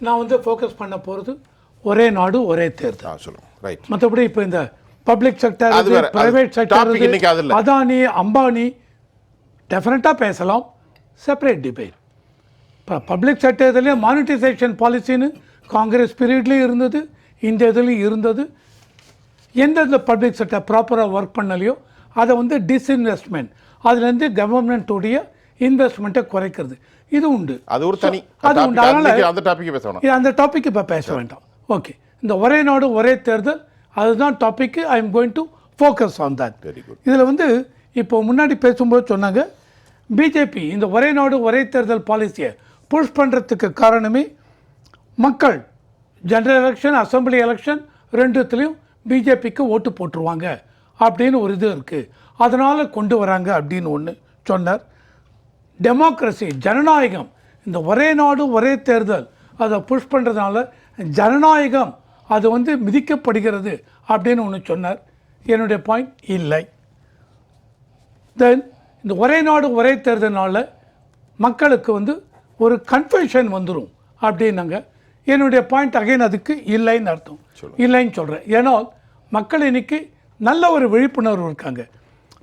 நான் வந்து ஃபோக்கஸ் பண்ண போகிறது ஒரே நாடு ஒரே தேர்தல். சொல்லுங்க. ரைட். மற்றபடி இப்போ இந்த public sector, private sector, Adani, Ambani டெஃபினட்டாக பேசலாம். Separate debate. இப்போ பப்ளிக் செக்டர்லேயே மானிட்டைசேஷன் பாலிசின்னு காங்கிரஸ் பீரியட்லேயும் இருந்தது, இந்த இதுலேயும் இருந்தது. எந்தெந்த பப்ளிக் செக்டர் ப்ராப்பராக ஒர்க் பண்ணலையோ அதை வந்து டிஸ்இன்வெஸ்ட்மெண்ட், அதுலேருந்து கவர்மெண்ட்டுடைய இன்வெஸ்ட்மெண்ட்டை குறைக்கிறது, இது உண்டு. அது ஒரு தனி அது உண்டு. அதனால் அந்த டாபிக் பேசணும். அந்த டாபிக் இப்போ பேச வேண்டாம். ஓகே, இந்த ஒரே நாடு ஒரே தேர்தல் அதுதான் topic. I am going to focus on that. இதில் வந்து இப்போ முன்னாடி பேசும்போது சொன்னாங்க பிஜேபி இந்த ஒரே நாடு ஒரே தேர்தல் பாலிசியை புஷ் பண்ணுறதுக்கு காரணமே மக்கள் ஜெனரல் எலெக்ஷன், அசம்பிளி எலெக்ஷன் ரெண்டுத்துலேயும் பிஜேபிக்கு ஓட்டு போட்டுருவாங்க அப்படின்னு ஒரு இது இருக்குது, அதனால் கொண்டு வராங்க அப்படின்னு ஒன்று சொன்னார். டெமோக்ரஸி, ஜனநாயகம், இந்த ஒரே நாடு ஒரே தேர்தல் அதை புஷ் பண்ணுறதுனால ஜனநாயகம் அது வந்து மிதிக்கப்படுகிறது அப்படின்னு ஒன்று சொன்னார். என்னுடைய பாயிண்ட் இல்லை. தென் இந்த ஒரே நாடு ஒரே தேர்தல்னால மக்களுக்கு வந்து ஒரு கன்ஃபியூஷன் வந்துடும் அப்படின்னாங்க. என்னுடைய பாயிண்ட் அகைன் அதுக்கு இல்லைன்னு அர்த்தம். இல்லைன்னு சொல்கிறேன். ஏன்னா மக்கள் இன்னைக்கு நல்ல ஒரு விழிப்புணர்வு இருக்காங்க.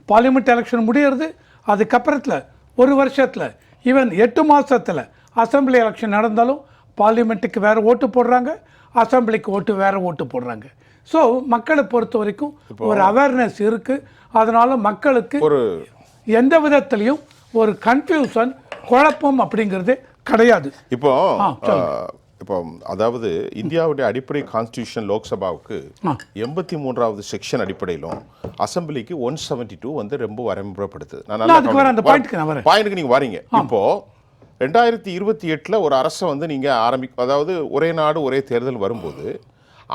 பார்லிமெண்ட் எலெக்ஷன் முடியறது, அதுக்கப்புறத்தில் ஒரு வருஷத்தில் ஈவன் 8 மாதத்தில் அசம்பிளி எலெக்ஷன் நடந்தாலும் பார்லிமெண்ட்டுக்கு வேறு ஓட்டு போடுறாங்க, அசம்பிளிக்கு வேறு ஓட்டு போடுறாங்க. ஸோ மக்களை பொறுத்த வரைக்கும் ஒரு அவேர்னஸ் இருக்குது. அதனால் மக்களுக்கு ஒரு எந்த விதத்துலையும் ஒரு கன்ஃபியூஷன், குழப்பம் அப்படிங்கிறது கிடையாது. இப்போ அதாவது இந்தியாவுடைய அடிப்படை கான்ஸ்டியூஷன் லோக்சபாவுக்கு 83வது செக்ஷன் அடிப்படையிலும் அசம்பிளிக்கு 172 வந்து ரொம்ப வரம்புறப்படுத்துது. பாயிண்ட்டுக்கு நீங்க வரீங்க. இப்போ 2028 ஒரு அரசை வந்து நீங்க அதாவது ஒரே நாடு ஒரே தேர்தல் வரும்போது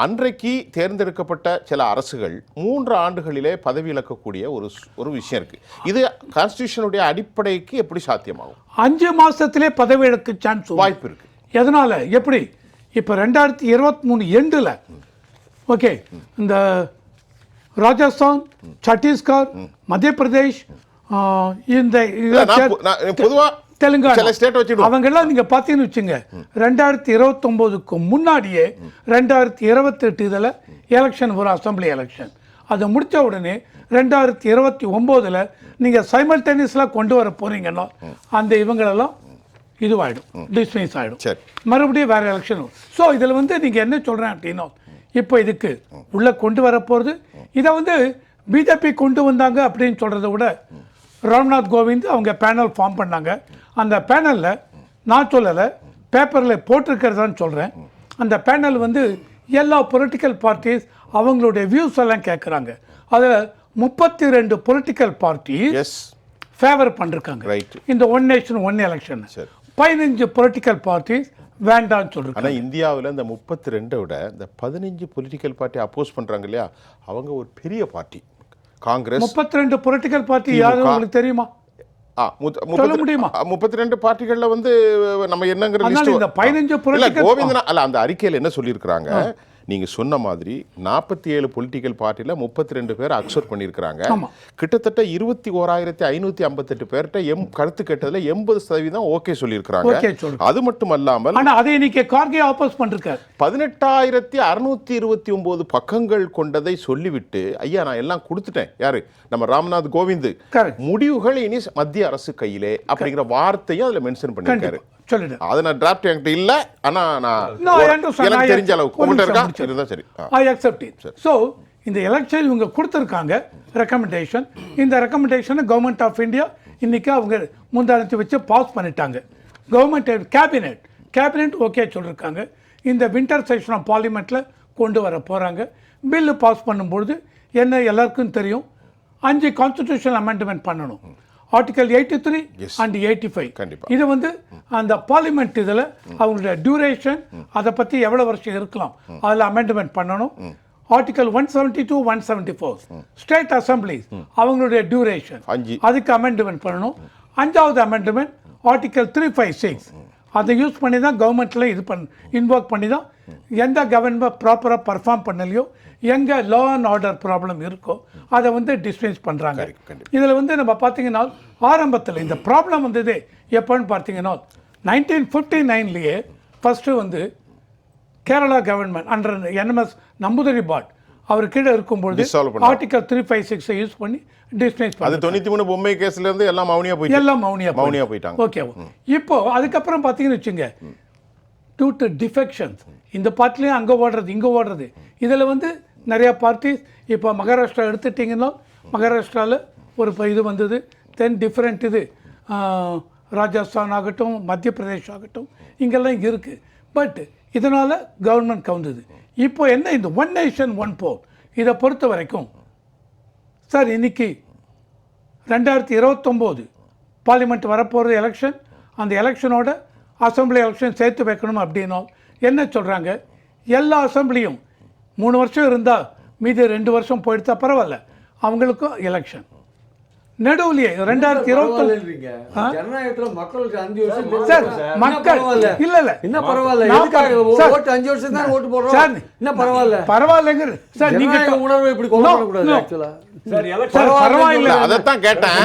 அன்றைக்கு தேர்ந்தெடுக்கப்பட்ட சில அரசுகள் 3 ஆண்டுகளிலே பதவி இழக்கக்கூடிய ஒரு விஷயம் இருக்கு. இது கான்ஸ்டியூஷனுடைய அடிப்படைக்கு எப்படி சாத்தியமாகும்? 5 மாசத்திலே பதவி இழக்க சான்ஸ் வாய்ப்பு இருக்கு. எதனால? எப்படி இப்போ 2023 எண்டில் ஓகே, இந்த ராஜஸ்தான், சத்தீஸ்கர், மத்திய பிரதேஷ், இந்த பொதுவா தெலுங்கானா அவங்கெல்லாம் நீங்க பார்த்தீங்கன்னு வச்சுங்க, 2029க்கு முன்னாடியே 2028 இதில் எலெக்ஷன் வரும், அசம்பிளி எலெக்ஷன். அதை முடித்த உடனே 2029 நீங்கள் சைமல்டேனியஸில் கொண்டு வர போறீங்கன்னா அந்த இவங்களெல்லாம் இதுவாகிடும், டிஸ்மிஸ் ஆகிடும், மறுபடியும் வேறு எலெக்ஷன். ஸோ இதில் வந்து நீங்கள் என்ன சொல்கிறேன் அப்படின்னா, இப்போ இதுக்கு உள்ளே கொண்டு வர போகிறது, இதை வந்து பிஜேபி கொண்டு வந்தாங்க அப்படின்னு சொல்கிறத விட ராம்நாத் கோவிந்த் அவங்க பேனல் ஃபார்ம் பண்ணாங்க. அந்த பேனலில் நான் சொல்லலை, பேப்பரில் போட்டிருக்கிறதான்னு சொல்கிறேன். அந்த பேனல் வந்து எல்லா பொலிட்டிக்கல் பார்ட்டிஸ் அவங்களுடைய வியூஸ் எல்லாம் கேட்குறாங்க. அதில் 32 பொலிட்டிக்கல் பார்ட்டிஸ் ஃபேவர் பண்ணிருக்காங்க இந்த one nation one election. 15 political parties வேண்டாம்னு சொல்றாங்க. ஆனால் இந்தியாவில் இந்த 32 விட இந்த 15 பொலிட்டிக்கல் பார்ட்டி அப்போஸ் பண்ணுறாங்க இல்லையா, அவங்க ஒரு பெரிய பார்ட்டி. காங்கிரஸ் 32 பொலிட்டிக்கல் பார்ட்டி யாரும் உங்களுக்கு தெரியுமா? சொல்ல முடியுமா? 32 பார்ட்டிகள்ல வந்து நம்ம என்னங்கிற லிஸ்ட், இந்த 15 பொலிட்டிக்கல் கோவிந்தனா அல்ல அந்த அறிக்கையில் என்ன சொல்லியிருக்கிறாங்க, நீங்க சொன்ன மாதிரி 47 பொலிட்டிக்கல் பார்ட்டில 32 பேர் அக்செப்ட் பண்ணியிருக்கிறாங்க. கிட்டத்தட்ட 21,558 பேர்கிட்ட கருத்து கேட்டதுல 80% ஓகே சொல்லியிருக்கிறாங்க. அது மட்டும் அல்லாமல் அதை இன்னைக்கு கார்கே ஆப்போஸ் பண்ணிருக்காரு. 18,629 பக்கங்கள் கொண்டதை சொல்லிவிட்டு, ஐயா நான் எல்லாம் கொடுத்துட்டேன், யாரு நம்ம ராம்நாத் கோவிந்த், முடிவுகள் இனி மத்திய அரசு கையிலே அப்படிங்கிற வார்த்தையும் அதுல மென்ஷன் பண்ணிருக்காரு. அதை நான் டிராஃப்ட் என்கிட்ட இல்ல, ஆனா எனக்கு தெரிஞ்ச அளவுக்கு இருந்தா சரி. I accept it. சோ இந்த எலெக்ஷன் இவங்க கொடுத்திருக்காங்க ரெக்கமெண்டேஷன். இந்த ரெக்கமெண்டேஷனை கவர்மெண்ட் ஆஃப் இந்தியா இன்னைக்கு அவங்க முந்தானத்தை வச்சு பாஸ் பண்ணிட்டாங்க. கவர்மெண்ட் கேபினெட் ஓகே சொல்லியிருக்காங்க. இந்த வின்டர் செஷன் ஆஃப் பார்லிமெண்ட்ல கொண்டு வர போறாங்க. பில்லு பாஸ் பண்ணும்போது என்ன எல்லாருக்கும் தெரியும், 5 கான்ஸ்டிடியூஷனல் அமெண்ட்மெண்ட் பண்ணணும். ஆர்டிகல் 83 அண்ட் 85 இது வந்து அந்த பார்லிமெண்ட் இதில் அவங்களுடைய டியூரேஷன், அதை பற்றி எவ்வளோ வருஷம் இருக்கலாம் அதில் அமெண்ட்மெண்ட் பண்ணணும். ஆர்டிகல் 172 174 ஸ்டேட் அசம்பிளிஸ் அவங்களுடைய டியூரேஷன், அதுக்கு அமெண்ட்மெண்ட் பண்ணணும். 5வது அமெண்ட்மெண்ட் ஆர்டிகல் 356 அதை யூஸ் பண்ணி தான் கவர்மெண்ட்டில் இன்வோக் பண்ணி தான் எந்த கவர்மெண்ட் ப்ராப்பராக பர்ஃபார்ம் பண்ணலையோ, எங்கே லா அண்ட் ஆர்டர் ப்ராப்ளம் இருக்கோ அதை வந்து டிஸ்மிஸ் பண்ணுறாங்க. இதில் வந்து நம்ம பார்த்தீங்கன்னா ஆரம்பத்தில் இந்த ப்ராப்ளம் வந்தது எப்போன்னு பார்த்தீங்கன்னா 1959 ஃபஸ்ட்டு வந்து Kerala government under EMS Namboodiripad அவர் கீழே இருக்கும்பொழுது Dissolve பண்ணாங்க. ஆர்டிகல் 356 யூஸ் பண்ணி டிஸ்மிஸ் அது 93 பொம்மை கேஸ்ல இருந்து எல்லாம் மௌனியா போயிட்டு எல்லாம் மௌனியா போயிட்டாங்க. ஓகே இப்போ அதுக்கப்புறம் பார்த்தீங்கன்னு வச்சுங்க டியூ டு டிஃபெக்ஷன்ஸ் இந்த பார்ட்டிலையும் அங்கே ஓடுறது இங்கே ஓடுறது இதில் வந்து நிறையா பார்ட்டிஸ் இப்போ மகாராஷ்டிரா எடுத்துட்டிங்கன்னா மகாராஷ்டிராவில் ஒரு இது வந்தது தென் டிஃப்ரெண்ட் இது ராஜஸ்தான் ஆகட்டும் மத்திய பிரதேஷ் ஆகட்டும் இங்கெல்லாம் இங்கே இருக்குது பட் இதனால் கவர்மெண்ட் கவுந்தது இப்போ என்ன இந்த ஒன் நேஷன் ஒன் போல் இதை பொறுத்த வரைக்கும் சார் இன்னைக்கு 2029 பார்லிமெண்ட் வரப்போகிறது எலெக்ஷன் அந்த எலெக்ஷனோட அசம்பிளி எலெக்ஷன் சேர்த்து வைக்கணும் அப்படின்னா என்ன சொல்கிறாங்க எல்லா அசம்பிளியும் 3 வருஷம் இருந்தால் மீதி 2 வருஷம் போயிடுத்தா பரவாயில்ல அவங்களுக்கும் எலெக்ஷன் நடுவுலையே 2029 ஜனநாயகத்துல மக்களுக்கு 5 வருஷம் சார் மக்கள் இல்ல இல்ல என்ன பரவாயில்ல நான் எதுக்காக சார், ஓட்டு 5 வருஷம் தான் ஓட்டு போடுறோம் சார், என்ன பரவாயில்ல பரவாயில்லைங்க சார் நீங்க ஜனநாயக உணர்வு இப்படி கொண்டு வர கூடாது No. ஆக்சுவலா சார் சார், எலெக்ஷன் பரவாயில்ல இல்ல அதத்தான் கேட்டேன்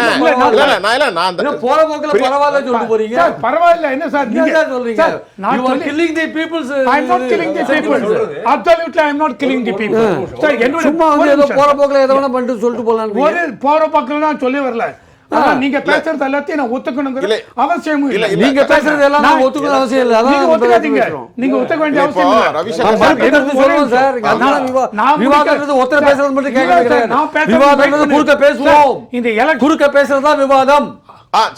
இல்ல, நான் என்ன போற போக்குல பரவாயில்ல சொல்லிட்டு போறீங்க சார் பரவாயில்ல என்ன சார் என்ன சார் சொல்றீங்க சார், நான் you are சொல்லி- killing the people's I am not killing the people. Absolutely, I am not killing the people. Sir, என்னோட சும்மா வந்து ஒரு ஏதோ நிமிஷம் போற சார். போக்குல எதை வேணா பண்ணிட்டு சொல்லிட்டு போலாம் ஒரு போற பக்கம் நான் சொல்லி வரல ஆனா நீங்க பேசுறது எல்லாத்தையும் நான் ஒத்துக்கணுங்கிற இல்ல. அவசியமும் இல்ல, இல்லை இல்ல. நீங்க பேசுறது எல்லாம் நான் ஒத்துக்கணும் அவசியம் இல்லை நீங்க அதான் ஒத்துக்காதீங்க பேசுறோம். நீங்க ஒத்துக்க வேண்டிய இப்போ அவசியம் இல்லை ரவிசங்கர் நான் மறுப்பு எடுத்து சொல்றேன் சார். இங்க அதனால நான் விவாதம்ன்றது ஒருத்தர் சார், பேசுறது மட்டும் இல்ல கேட்கறது சார், கிடையாது. நான் பேசுறது விவாதம்ன்றது wait குறுக்க பண்ணு. பேசுவோம். சார், இந்த எலெக்ஷன் குறுக்க பேசுறதுதான் விவாதம்.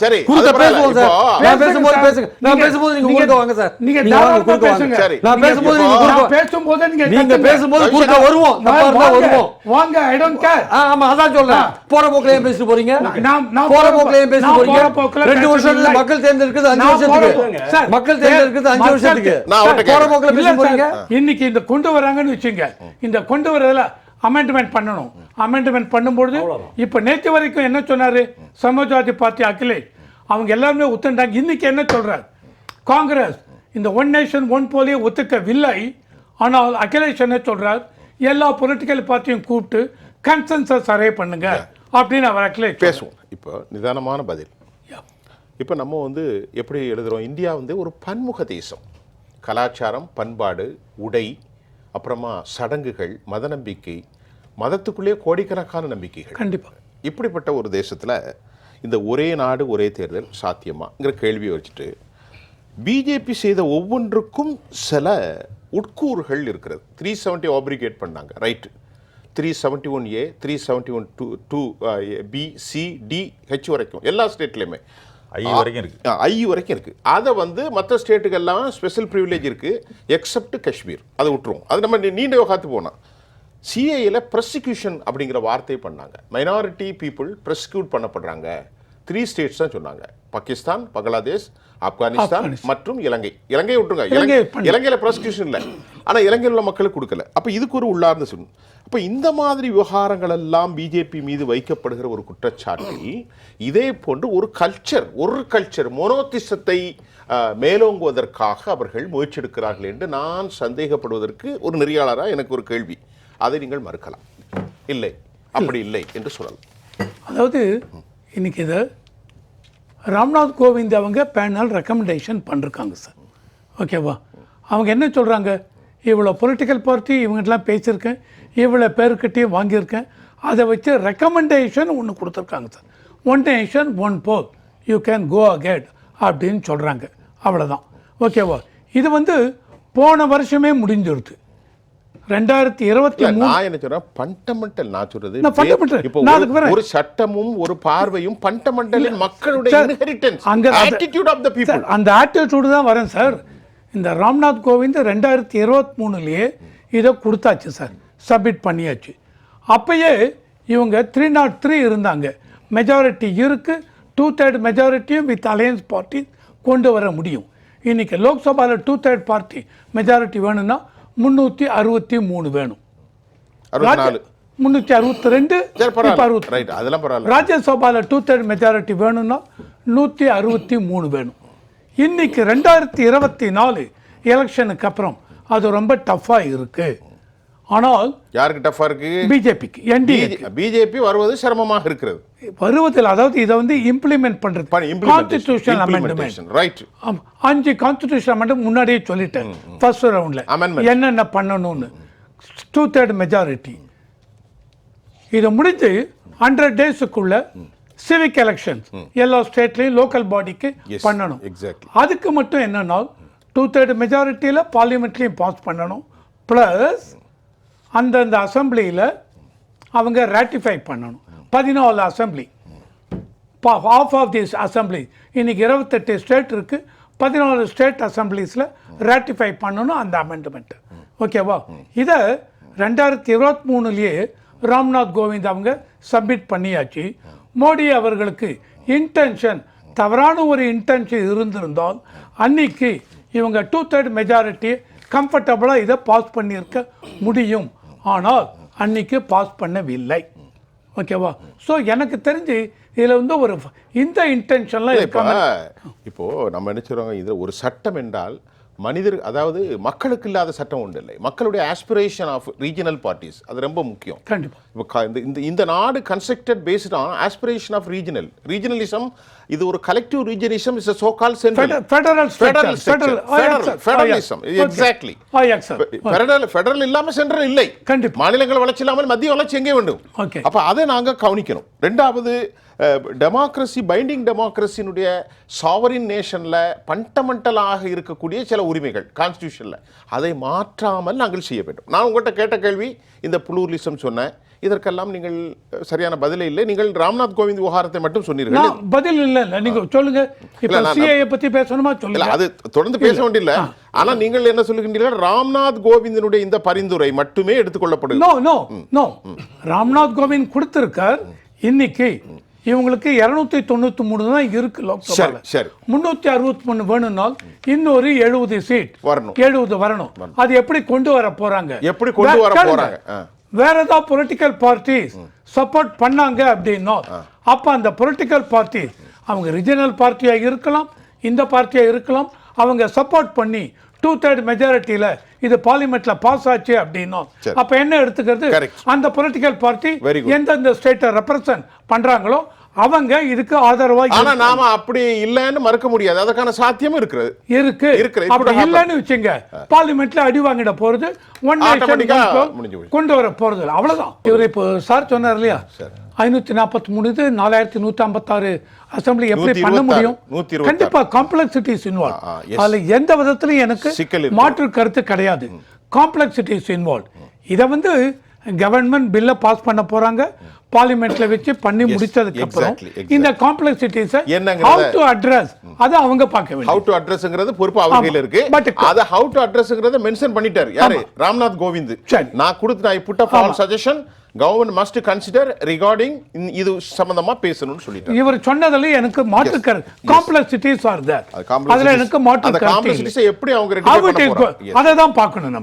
சரி குறுக்க அது பரவாயில்ல. பேசுவோம் சார். இப்போ நான் பேசும்போது பேசுங்க. நான் பேசும்போது நீங்க குறுக்க வாங்க சார். நீங்க நீங்க வாங்க, தாராளமா குறுக்க வாங்க. பேசுங்க. சரி. நான் பேசும்போது நீங்க இப்போ குறுக்க நான் பேசும்போது நீங்க நீங்க கத்துங்க. பேசும்போது குறுக்க வருவோம். தப்பா இருந்தா வாங்க, வருவோம். வாங்க ஐ டோன்ட் கேர் ஆமா அதான் சொல்றேன். போற போக்குல ஏன் பேசிட்டு போறீங்க? நான் போற போக்குல ஏன் பேசிட்டு நான் போறீங்க? போற போக்குல 2 வருஷத்துக்கு பேசல. மக்கள் தேர்ந்தெடுக்கிறது 5 நான் வருஷத்துக்கு. போற- சார், மக்கள் தேர்ந்தெடுக்கிறது 5 வருஷத்துக்கு. நான் அவர்ட்ட போற கேட்கிறேன். போக்குல இல்ல பேசிட்டு போறீங்க? சார், இன்னைக்கு இந்த கொண்டு வராங்கன்னு வச்சுங்க இந்த கொண்டு வரதுல அமெண்ட்மெண்ட் பண்ணணும் அமெண்ட்மெண்ட் பண்ணும்போது இப்ப நேற்று வரைக்கும் என்ன சொன்னாரு சமாஜ்வாதி பார்ட்டி அகிலேஷ் அவங்க எல்லாருமே ஒத்துட்டாங்க இன்னைக்கு என்ன சொல்றாரு காங்கிரஸ் இந்த ஒன் நேஷன் ஒன் போலியை ஒத்துக்கவில்லை ஆனால் அகிலேஷ் என்ன சொல்றார் எல்லா பொலிட்டிக்கல் பார்ட்டியும் கூப்பிட்டு கன்சென்சஸ் அரே பண்ணுங்க அப்படின்னு அவர் அகிலேஷ் பேசுவோம் இப்போ நிதானமான பதில் இப்போ நம்ம வந்து எப்படி எழுதுறோம் இந்தியா வந்து ஒரு பன்முக தேசம் கலாச்சாரம் பண்பாடு உடை அப்புறமா சடங்குகள் மத நம்பிக்கை மதத்துக்குள்ளே கோடிக்கணக்கான நம்பிக்கைகள் கண்டிப்பா இப்படிப்பட்ட ஒரு தேசத்தில் இந்த ஒரே நாடு ஒரே தேர்தல் சாத்தியமாங்கிற கேள்வியை வச்சுட்டு பிஜேபி செய்த ஒவ்வொன்றுக்கும் சில உட்கூறுகள் இருக்கிறது 370 ஆப்ரிகேட் பண்ணாங்க right 371A 371 B C D H வரைக்கும் எல்லா ஸ்டேட்லையுமே ஐ வரைக்கும் இருக்கு ஐ வரைக்கும் இருக்குது அதை வந்து மற்ற ஸ்டேட்டுக்கெல்லாம் ஸ்பெஷல் ப்ரிவிலேஜ் இருக்குது எக்ஸப்ட் காஷ்மீர் அதை விட்டுருவோம் அது நம்ம நீண்ட யோகாத்து போனால் சிஏயில் ப்ரொசிக்யூஷன் அப்படிங்கிற வார்த்தை பண்ணாங்க மைனாரிட்டி பீப்புள் ப்ரொசிக்யூட் பண்ணப்படுறாங்க 3 ஸ்டேட்ஸ் தான் சொன்னாங்க பாகிஸ்தான் பங்களாதேஷ் ஆப்கானிஸ்தான் மற்றும் இலங்கை இலங்கையை விட்டுருங்க இலங்கையில் ப்ராசிக்யூஷன் இல்லை ஆனால் இலங்கையில் உள்ள மக்களுக்கு கொடுக்கல அப்போ இதுக்கு ஒரு உள்ளார்ந்த சொல்லணும் அப்போ இந்த மாதிரி விவகாரங்கள் எல்லாம் பிஜேபி மீது வைக்கப்படுகிற ஒரு குற்றச்சாட்டில் இதே போன்று ஒரு கல்ச்சர் மோனோதிசத்தை மேலோங்குவதற்காக அவர்கள் முயற்சி எடுக்கிறார்கள் என்று நான் சந்தேகப்படுவதற்கு ஒரு நெறியாளராக எனக்கு ஒரு கேள்வி அதை நீங்கள் மறுக்கலாம் இல்லை அப்படி இல்லை என்று சொல்லலாம் அதாவது இன்னைக்கு இதை ராம்நாத் கோவிந்த் அவங்க பேனல் ரெக்கமெண்டேஷன் பண்ணிருக்காங்க சார் ஓகேவா அவங்க என்ன சொல்கிறாங்க இவ்வளோ பொலிட்டிக்கல் பார்ட்டி இவங்ககிட்டலாம் பேசியிருக்கேன் இவ்வளோ பேருக்கிட்டையும் வாங்கியிருக்கேன் அதை வச்சு ரெக்கமெண்டேஷன் ஒன்று கொடுத்துருக்காங்க sir one nation one poll you can go ahead அப்படின்னு சொல்கிறாங்க அவ்வளோதான் ஓகேவா இது வந்து போன வருஷமே முடிஞ்சிருது 2023 நான் என்ன சொல்றேன் ஃபண்டமெண்டல் நான் சொல்றது நான் fundamental. இப்போ நான் அதுக்கு வரேன். ஒரு சட்டமும் ஒரு பார்வையும் ஃபண்டமெண்டலின் மக்களுடைய சார், இன்ஹெரிட்டன்ஸ் அங்க அது- attitude of the people sir, அந்த ஆட்டிடியூடு தான் வரேன் சார் இந்த ராம்நாத் கோவிந்த் 2023 இதை கொடுத்தாச்சு சார் சப்மிட் பண்ணியாச்சு அப்பயே இவங்க 303 இருந்தாங்க மெஜாரிட்டி இருக்கு 2/3 மெஜாரிட்டியும் வித் அலையன்ஸ் பார்ட்டி கொண்டு வர முடியும் இன்னைக்கு லோக்சபாவில் 2/3 பார்ட்டி மெஜாரிட்டி வேணும்னா 363 வேணும் 64 362 சரி இப்ப பரவாயில்ல 60 ரைட் அதெல்லாம் பரவாயில்ல ராஜ்யசபாவில் 2/3 மெஜாரிட்டி வேணும்னா 163 வேணும் இன்னைக்கு 2024 எலெக்ஷனுக்கு அப்புறம் அது ரொம்ப டஃப்பாக இருக்கு ஆனால் யாருக்கு டஃபா இருக்கு? பிஜேபிக்கு என்டிஏ பிஜேபி வருவது சிரமமாக இருக்கிறது. வருவதில், அதாவது இதை வந்து இம்ப்ளிமெண்ட் பண்றது constitutional amendment, right. 5 constitution amendment முன்னாடியே சொல்லிட்டேன் ஃபர்ஸ்ட் ரவுண்ட்ல என்னென்ன பண்ணணும்னு. 2/3 மெஜாரிட்டி இதை முடிஞ்சு 100 டேஸுக்குள்ள சிவிக் எலெக்ஷன்ஸ் எல்லா ஸ்டேட்லையும் லோக்கல் பாடிக்கு பண்ணணும். அதுக்கு மட்டும் என்னன்னா 2/3 மெஜாரிட்டியில் பார்லிமெண்ட்லையும் பாஸ் பண்ணணும், ப்ளஸ் அந்தந்த அசம்பிளியில் அவங்க ராட்டிஃபை பண்ணணும். 14 assembly, half of this assembly, இன்னைக்கு 28 ஸ்டேட் இருக்கு, 14 ஸ்டேட் அசம்பிளிஸில் ராட்டிஃபை பண்ணணும் அந்த அமெண்ட்மெண்ட். ஓகேவா? இதை 2023 ராம்நாத் கோவிந்த் அவங்க சப்மிட் பண்ணியாச்சு. மோடி அவர்களுக்கு இன்டென்ஷன், தவறான ஒரு இன்டென்ஷன் இருந்திருந்தால் அன்னைக்கு இவங்க 2/3 மெஜாரிட்டி கம்ஃபர்டபுளாக இதை பாஸ் பண்ணியிருக்க முடியும். ஆனால் அன்னைக்கு பாஸ் பண்ணவில்லை. ஓகேவா? ஸோ எனக்கு தெரிஞ்சு இதில் வந்து ஒரு இந்த இன்டென்ஷன்லாம் இருக்காங்க. இப்போ நம்ம என்ன சொல்றாங்க, இது ஒரு சட்டம் என்றால் மனிதர், அதாவது மக்களுக்கு இல்லாத சட்டம் ஒன்று இல்லை. மக்களுடைய ஆஸ்பிரேஷன் ஆஃப் ரீஜனல் பார்ட்டிஸ், அது ரொம்ப முக்கியம். கண்டிப்பாக இந்த நாடு constructed based on aspiration of regionalism. இது ஒரு collective regionism, is so called federalism. Exactly. Federal இல்லாம சென்ட்ரல் இல்லை. கண்டிப்பா மாநிலங்கள் வளர்ச்சி இல்லாமல் மத்திய வளர்ச்சி எங்கே வேண்டும்? அப்ப அதை நாங்க கவனிக்கணும். ரெண்டாவது, டெமோக்ரஸி, பைண்டிங் டெமோக்ரஸினுடைய சாவரின் நேஷன்ல பண்டமெண்டலாக இருக்கக்கூடிய சில உரிமைகள் கான்ஸ்டிடியூஷன்ல அதை மாற்றாமல் நாங்கள் செய்ய வேண்டும். நான் உங்கள்கிட்ட கேட்ட கேள்வி இந்த புளூரலிசம் சொன்னேன். இதற்கெல்லாம் நீங்கள் சரியான பதிலே இல்லை. நீங்கள் ராம்நாத் கோவிந்த் விவகாரத்தை மட்டும் சொன்னீர்கள். பதில் இல்ல, நீங்க சொல்லுங்க. இப்ப சிஏஏ பத்தி பேசணுமா சொல்லுங்க. அது தொடர்ந்து பேச வேண்டியதில்லை. ஆனா நீங்கள் என்ன சொல்லுகின்றீர்கள்? ராம்நாத் கோவிந்தினுடைய இந்த பரிந்துரை மட்டுமே எடுத்துக்கொள்ளப்படுது. நோ, ராம்நாத் கோவிந்த் கொடுத்திருக்கார். இன்னைக்கு இவங்களுக்கு 293 தான் இருக்கு லோக்சபால. 363 வேணும்னால் இன்னொரு 70 சீட் வரணும். 70 வரணும். அது எப்படி கொண்டு வர போறாங்க? வேற ஏதாவது பொலிட்டிக்கல் பார்ட்டிஸ் சப்போர்ட் பண்ணாங்க அப்படின்னா அப்ப அந்த பொலிட்டிக்கல் பார்ட்டி, அவங்க ரீஜனல் பார்ட்டியா இருக்கலாம், இந்த பார்ட்டியா இருக்கலாம், அவங்க சப்போர்ட் பண்ணி 2/3 மெஜாரிட்டியில இது பார்லிமெண்ட்ல பாஸ் ஆச்சு அப்படின்னா அப்ப என்ன எடுத்துக்கிறது? அந்த பொலிட்டிக்கல் பார்ட்டி எந்தெந்த ஸ்டேட்டை ரெப்ரசன்ட் பண்றாங்களோ அவங்க இதுக்கு ஆதரவா. ஆனா நாம அப்படி இல்லன்னு மறுக்க முடியாது. அதற்கான சாத்தியம் இருக்கு. அப்படி இல்லன்னு வச்சுங்க, பார்லிமெண்ட்ல அடி வாங்கிட போறது, ஒன் நேஷன் கொண்டு வர போறது அவ்வளவுதான். இவர் இப்போ சார் சொன்னார் இல்லையா, 543 4156 அசம்பிளி எப்படி பண்ண முடியும்? கண்டிப்பா காம்ப்ளெக்சிட்டிஸ் இன்வால்வ். அதுல எந்த விதத்திலும் எனக்கு மாற்று கருத்து கிடையாது. Complexities involve. இதை வந்து கவர்மெண்ட் பில்ல பாஸ் பண்ண போறாங்க, பார்லிமெண்ட்ல வச்சு பண்ணி முடிச்சதுக்கு அப்புறம் இந்த காம்ப்ளெக்சிட்டிஸ் how to address அது அவங்க பார்க்க வேண்டும். how to addressங்கிறது பொறுப்பு அவங்க கையில இருக்கு. அத how to addressங்கிறத மென்ஷன் பண்ணிட்டாரு யாரு? ராம்நாத் கோவிந்த். நான் கொடுத்த I put up all suggestion government must consider regarding இது சம்பந்தமா பேசணும்னு சொல்லிட்டாரு. இவர் சொன்னதுல எனக்கு மாற்று கருத்து, காம்ப்ளெக்சிட்டிஸ் ஆர் தேர். அதுல எனக்கு மாற்று கருத்து. அந்த காம்ப்ளெக்சிட்டிஸ் எப்படி அவங்க ரெடி பண்ண போறாங்க அத தான் பார்க்கணும்.